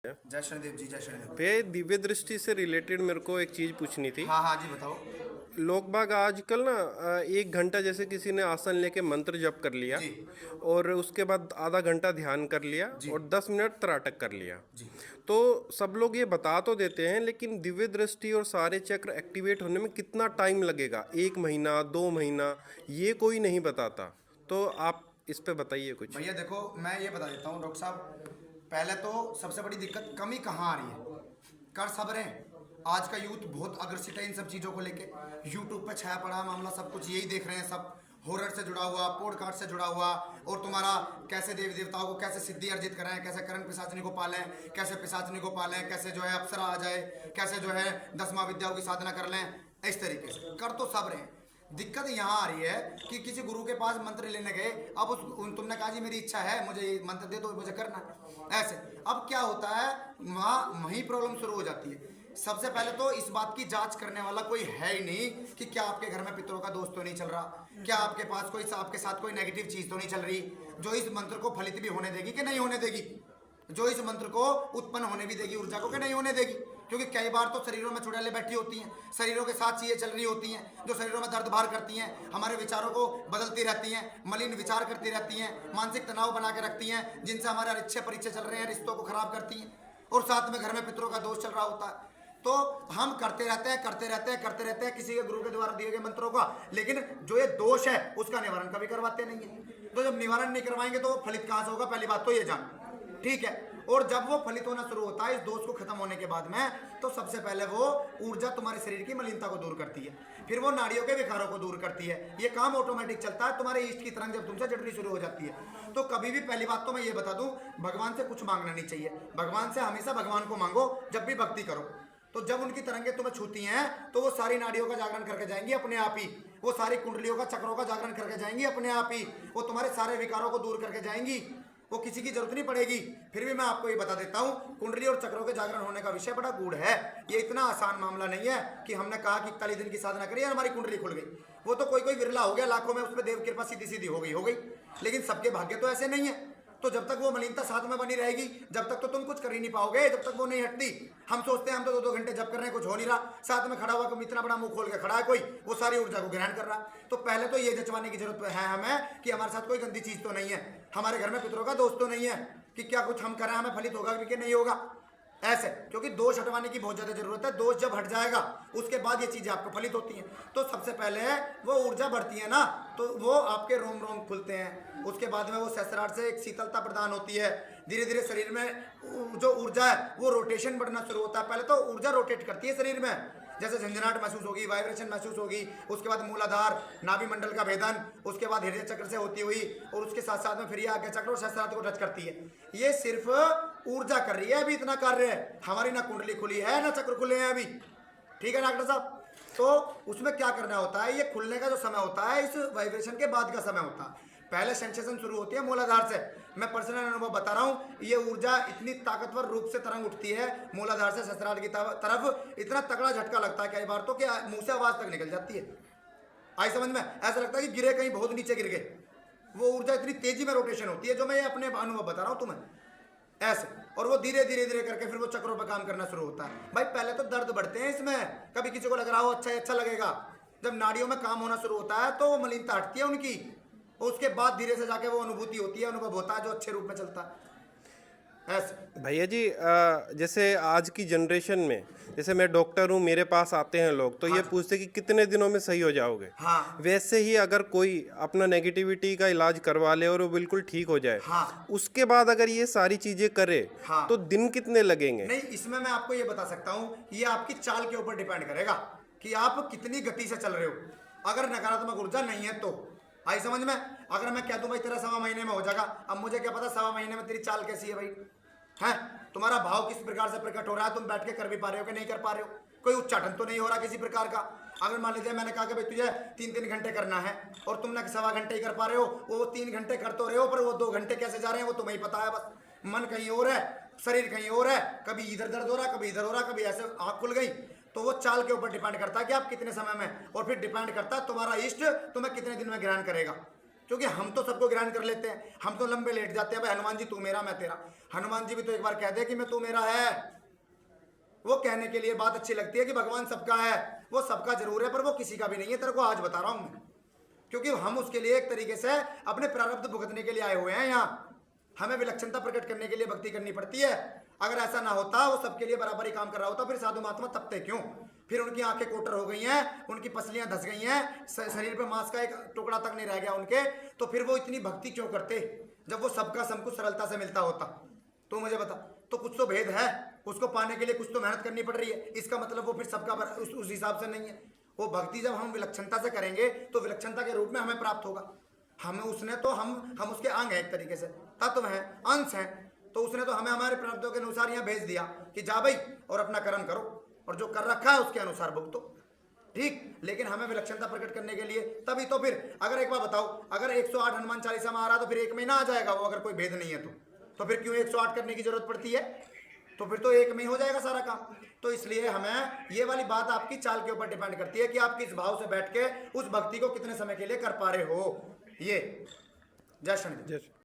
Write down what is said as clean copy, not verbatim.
जय शनिदेव जी, जय शनिदेव। भैया दिव्य दृष्टि से रिलेटेड मेरे को एक चीज़ पूछनी थी। हाँ हाँ जी, बताओ। लोग बाग आजकल ना 1 घंटा जैसे किसी ने आसन लेके मंत्र जप कर लिया जी और उसके बाद आधा घंटा ध्यान कर लिया जी और 10 मिनट त्राटक कर लिया। जी। तो सब लोग ये बता तो देते हैं, लेकिन दिव्य दृष्टि और सारे चक्र एक्टिवेट होने में कितना टाइम लगेगा, 1 महीना 2 महीना, ये कोई नहीं बताता। तो आप इस पे बताइए कुछ। भैया देखो, मैं ये बता देता हूँ डॉक्टर साहब। पहले तो सबसे बड़ी दिक्कत कमी कहाँ आ रही है? कर सब रहे हैं। आज का यूथ बहुत अग्रसित है इन सब चीज़ों को लेके। यूट्यूब पे छाया पड़ा मामला, सब कुछ यही देख रहे हैं। सब हॉरर से जुड़ा हुआ, पॉडकास्ट से जुड़ा हुआ, और तुम्हारा कैसे देवी देवताओं को कैसे सिद्धि अर्जित करें, कैसे करण पिशाचनी को पालें, कैसे पिशाचनी को पालें, कैसे जो है अप्सरा आ जाए, कैसे जो है 10 विद्याओं की साधना कर लें। इस तरीके से कर तो सब रहे हैं। दिक्कत यहाँ आ रही है कि किसी गुरु के पास मंत्र लेने गए, अब तुमने कहा जी मेरी इच्छा है, मुझे ये मंत्र दे दो, मुझे करना है ऐसे। अब क्या होता है, वहाँ वहीं प्रॉब्लम शुरू हो जाती है। सबसे पहले तो इस बात की जांच करने वाला कोई है ही नहीं कि क्या आपके घर में पितरों का दोष तो नहीं चल रहा, क्या आपके पास कोई आपके साथ कोई नेगेटिव चीज तो नहीं चल रही जो इस मंत्र को फलित भी होने देगी कि नहीं होने देगी, जो इस मंत्र को उत्पन्न होने भी देगी ऊर्जा को कि नहीं होने देगी। क्योंकि कई बार तो शरीरों में चुड़ैलें बैठी होती हैं, शरीरों के साथ चीजें चल रही होती हैं जो शरीरों में दर्द भार करती हैं, हमारे विचारों को बदलती रहती हैं, मलिन विचार करती रहती हैं, मानसिक तनाव बना के रखती हैं, जिनसे हमारे अच्छे परिचय चल रहे हैं रिश्तों को खराब करती हैं, और साथ में घर में पितरों का दोष चल रहा होता है। तो हम करते रहते हैं किसी के गुरु के द्वारा दिए गए मंत्रों का, लेकिन जो ये दोष है उसका निवारण कभी करवाते नहीं है। तो जब निवारण नहीं करवाएंगे तो फलित कहां से होगा? पहली बात तो ये जान, ठीक है। और जब वो फलित होना शुरू होता है इस दोष को खत्म होने के बाद में, तो सबसे पहले वो ऊर्जा तुम्हारे शरीर की मलिनता को दूर करती है, फिर वो नाड़ियों के विकारों को दूर करती है। ये काम ऑटोमेटिक चलता है। तुम्हारे ईस्ट की तरंग जब तुमसे जटनी शुरू हो जाती है, तो कभी भी पहली बात तो मैं ये बता दूं, भगवान से कुछ मांगना नहीं चाहिए। भगवान से हमेशा भगवान को मांगो जब भी भक्ति करो। तो जब उनकी तरंगे तुम्हें छूती हैं तो वो सारी नाड़ियों का जागरण करके जाएंगी अपने आप ही, वो सारी कुंडलियों का चक्रों का जागरण करके जाएंगी अपने आप ही, वो तुम्हारे सारे विकारों को दूर करके जाएंगी, वो किसी की जरूरत नहीं पड़ेगी। फिर भी मैं आपको ये बता देता हूँ, कुंडली और चक्रों के जागरण होने का विषय बड़ा गूढ़ है। ये इतना आसान मामला नहीं है कि हमने कहा कि 41 दिन की साधना करी और हमारी कुंडली खुल गई। वो तो कोई कोई विरला हो गया, लाखों में उस पर देव कृपा सीधी सीधी हो गई। लेकिन सबके भाग्य तो ऐसे नहीं है। तो जब तक वो मलिनता साथ में बनी रहेगी, जब तक तो तुम कुछ कर ही नहीं पाओगे, जब तक वो नहीं हटती। हम सोचते हैं हम तो 2-2 घंटे जब कर रहे हैं, कुछ हो नहीं रहा, साथ में खड़ा हुआ इतना बड़ा मुंह खोल के खड़ा है कोई, वो सारी ऊर्जा को ग्रहण कर रहा। तो पहले तो ये जचवाने की जरूरत है हमें कि हमारे साथ कोई गंदी चीज तो नहीं है, हमारे घर में पितरों का दोष तो नहीं है, कि क्या कुछ हम करें हमें फलित होगा कि नहीं होगा ऐसे। क्योंकि दोष हटवाने की बहुत ज्यादा जरूरत है। दोष जब हट जाएगा उसके बाद ये चीजें आपको फलित होती हैं। तो सबसे पहले वो ऊर्जा बढ़ती है ना, तो वो आपके रोम रोम खुलते हैं, उसके बाद में वो सहस्रार से एक शीतलता प्रदान होती है, धीरे धीरे शरीर में जो ऊर्जा है वो रोटेशन बढ़ना शुरू होता है। पहले तो ऊर्जा रोटेट करती है शरीर में, जैसे झंझनाहट महसूस होगी, वाइब्रेशन महसूस होगी, उसके बाद मूलाधार नाभि मंडल का भेदन, उसके बाद हृदय चक्र से होती हुई, और उसके साथ साथ में फिर ये आज्ञा चक्र और सहस्त्रार को टच करती है। ये सिर्फ ऊर्जा कर रही है, अभी इतना कार्य है। हमारी ना कुंडली खुली है ना चक्र खुले हैं अभी, ठीक है डॉक्टर साहब। तो उसमें क्या करना होता है, ये खुलने का जो समय होता है इस वाइब्रेशन के बाद का समय होता है। पहले सेंसेशन शुरू होती है मूलाधार से। मैं पर्सनल अनुभव बता रहा हूँ, ये ऊर्जा इतनी ताकतवर रूप से तरंग उठती है मूलाधार से सहस्त्रार की तरफ, इतना तगड़ा झटका लगता है कई बार तो कि मुंह से आवाज तक निकल जाती है। आई समझ में? ऐसा लगता है कि गिरे कहीं बहुत नीचे गिर गए। वो ऊर्जा इतनी तेजी में रोटेशन होती है, जो मैं अपने अनुभव बता रहा हूँ तुम्हें ऐसे। और वो धीरे धीरे करके फिर वो चक्रों पर काम करना शुरू होता है। भाई पहले तो दर्द बढ़ते हैं इसमें, कभी किसी को लग रहा हो अच्छा लगेगा। जब नाड़ियों में काम होना शुरू होता है तो वो मलिनता हटती है उनकी, उसके बाद धीरे से जाके वो अनुभूति होती है, अनुभव होता है जो अच्छे रूप में चलता है ऐसे। भैया जी जैसे आज की जनरेशन में, जैसे मैं डॉक्टर हूँ, मेरे पास आते हैं लोग तो हाँ ये पूछते कि कितने दिनों में सही हो जाओगे। हाँ। वैसे ही अगर कोई अपना नेगेटिविटी का इलाज करवा ले और वो बिल्कुल ठीक हो जाए, हाँ। उसके बाद अगर ये सारी चीजें करे, हाँ। तो दिन कितने लगेंगे? नहीं, इसमें मैं आपको ये बता सकता हूँ, ये आपकी चाल के ऊपर डिपेंड करेगा कि आप कितनी गति से चल रहे हो। अगर नकारात्मक ऊर्जा नहीं है तो आई समझ में। अगर मैं कह दूं भाई तेरा 1.25 महीने में हो जाएगा, अब मुझे क्या पता 1.25 महीने में तेरी चाल कैसी है भाई, है तुम्हारा भाव किस प्रकार से प्रकट हो रहा है, तुम बैठ के कर भी पा रहे हो कि नहीं कर पा रहे हो, कोई उच्चाटन तो नहीं हो रहा किसी प्रकार का। अगर मान लीजिए मैंने कहा कि भाई तुझे 3-3 घंटे करना है और तुमने 1.25 घंटे ही कर पा रहे हो, वो 3 घंटे कर तो रहे हो, पर वो 2 घंटे कैसे जा रहे हैं वो तुम्हें ही पता है। बस मन कहीं और है, शरीर कहीं और है, कभी इधर दर्द हो रहा, कभी इधर हो रहा, कभी ऐसे आँख खुल गई। तो वो चाल के ऊपर डिपेंड करता है कि आप कितने समय में, और फिर डिपेंड करता है तुम्हारा इष्ट तुम्हें कितने दिन में ग्रहण करेगा। क्योंकि हम तो सबको ग्रहण कर लेते हैं, हम तो लंबे लेट जाते हैं, भाई हनुमान जी तू मेरा मैं तेरा। हनुमान जी भी तो एक बार कह दे कि मैं तू मेरा है। वो कहने के लिए बात अच्छी लगती है कि भगवान सबका है, वो सबका जरूर है पर वो किसी का भी नहीं है, तेरे को आज बता रहा हूं मैं। क्योंकि हम उसके लिए एक तरीके से अपने प्रारब्ध भुगतने के लिए आए हुए हैं यहाँ। हमें विलक्षणता प्रकट करने के लिए भक्ति करनी पड़ती है। अगर ऐसा ना होता, वो सबके लिए बराबर ही काम कर रहा होता, फिर साधु महात्मा तपते क्यों? फिर उनकी आंखें कोटर हो गई हैं, उनकी पसलियां धस गई हैं, शरीर पे मांस का एक टुकड़ा तक नहीं रह गया उनके, तो फिर वो इतनी भक्ति क्यों करते जब वो सबका सब कुछ सरलता से मिलता होता? तो मुझे बता, तो कुछ तो भेद है, उसको पाने के लिए कुछ तो मेहनत करनी पड़ रही है। इसका मतलब वो फिर सबका उस हिसाब से नहीं है। वो भक्ति जब हम विलक्षणता से करेंगे तो विलक्षणता के रूप में हमें प्राप्त होगा। हमें उसने तो हम उसके अंग हैं, एक तरीके से तत्व हैं, अंश हैं, तो उसने तो हमें हमारे प्रारब्धों के अनुसार यहाँ भेज दिया कि जा भाई और अपना कर्म करो, और जो कर रखा है उसके अनुसार भुगतो। ठीक, लेकिन हमें विलक्षणता प्रकट करने के लिए तभी तो फिर, अगर एक बार बताओ, अगर 108 हनुमान चालीसा में आ रहा तो फिर एक महीना आ जाएगा वो, अगर कोई भेद नहीं है तो फिर क्यों 108 करने की जरूरत पड़ती है? तो फिर तो एक में ही हो जाएगा सारा काम। तो इसलिए हमें ये वाली बात आपकी चाल के ऊपर डिपेंड करती है कि आप किस भाव से बैठ के उस भक्ति को कितने समय के लिए कर पा रहे हो। ये जय शनि।